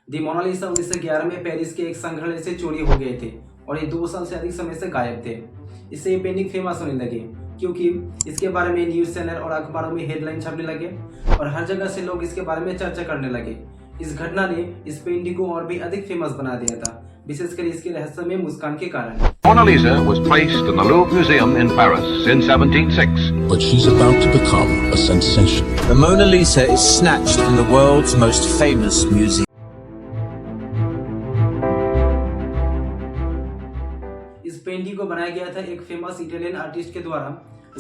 दी Mona Lisa 1911 में Paris के एक संग्रहालय से चोरी हो गए थे और ये 2 साल से अधिक समय से गायब थे। इससे ये पेंटिंग फेमस होने लगे क्योंकि इसके बारे में न्यूज चैनल और अखबारों में हेडलाइन छपने लगे और हर जगह से लोग इसके बारे में चर्चा करने लगे। इस घटना ने इस पेंटिंग को और भी अधिक फेमस बना दिया था, विशेषकर इसके रहस्यमय मुस्कान के कारण। Mona Lisa was placed in the Louvre Museum in Paris in 1706. But she's about to become a sensation. The Mona Lisa is snatched from the world's most famous museum. इस पेंटिंग को बनाया गया था एक फेमस इटालियन आर्टिस्ट के द्वारा,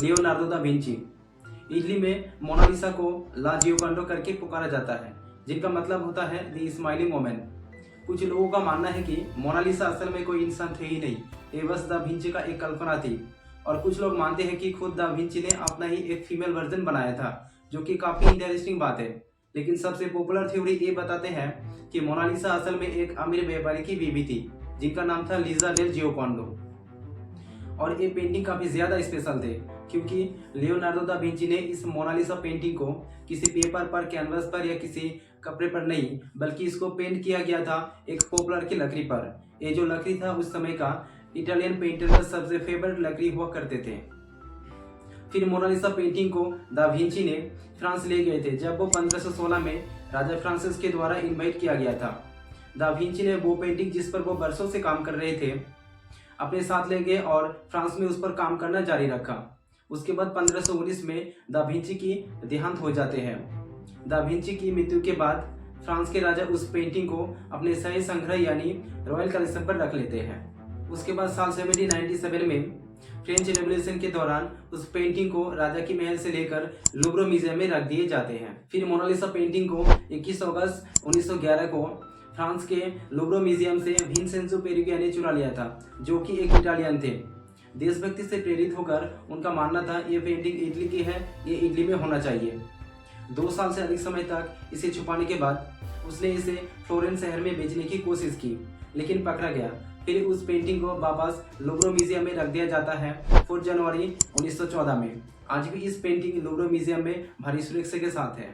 Leonardo da Vinci. Italy में Mona Lisa को ला जियोकंडो करके पुकारा जाता है, जिनका मतलब होता है दी स्माइलिंग वोमेन। कुछ लोगों का मानना है कि मोनालिसा असल में कोई इंसान थे ही नहीं, ये बस दा विंची का एक कल्पना थी। और कुछ लोग मानते हैं कि खुद दा विंची ने अपना ही एक फीमेल वर्जन बनाया था, जो कि काफी इंटरेस्टिंग बात है। लेकिन सबसे पॉपुलर थ्योरी ये बताते हैं कि मोनालिसा असल में एक अमीर व्यापारी की बीवी थी, जिनका नाम था लीजा डेल जियोकंडो। और ये पेंटिंग काफी ज्यादा स्पेशल थे क्योंकि लियोनार्डो दा विंची ने इस मोनालिसा पेंटिंग को किसी पेपर पर, कैनवस पर या किसी कपड़े पर नहीं, बल्कि इसको पेंट किया गया था एक पॉपुलर की लकड़ी पर। ये जो लकड़ी था उस समय का इटालियन पेंटर का सबसे फेवरेट लकड़ी हुआ करते थे। फिर मोनालिसा पेंटिंग को दा विंची ने फ्रांस ले गए थे, जब वो 1516 में राजा फ्रांसिस के द्वारा इन्वाइट किया गया था। दा विंची ने वो पेंटिंग जिस पर वो बरसों से काम कर रहे थे अपने साथ ले गए और फ्रांस में उस पर काम करना जारी रखा। उसके बाद 1519 में दा विंची की देहांत हो जाते हैं। दा विंची की मृत्यु के बाद फ्रांस के राजा उस पेंटिंग को अपने सही संग्रह यानी रॉयल कलेक्शन पर रख लेते हैं। उसके बाद साल 1797 में फ्रेंच रेवोल्यूशन के दौरान उस पेंटिंग को राजा की महल से लेकर लूव्र म्यूजियम में रख दिए जाते हैं। फिर मोनालिसा पेंटिंग को 21 अगस्त 1911 को फ्रांस के लूव्र म्यूजियम से विंसेंजो पेरुगिया ने चुरा लिया था, जो कि एक इटालियन थे। देशभक्ति से प्रेरित होकर उनका मानना था ये पेंटिंग इटली की है, ये इटली में होना चाहिए। 2 साल से अधिक समय तक इसे छुपाने के बाद उसने इसे फ्लोरेंस शहर में बेचने की कोशिश की, लेकिन पकड़ा गया। फिर उस पेंटिंग को वापस लूव्र म्यूजियम में रख दिया जाता है 4 जनवरी 1914 में। आज भी इस पेंटिंग लूव्र म्यूजियम में भारी सुरक्षा के साथ है।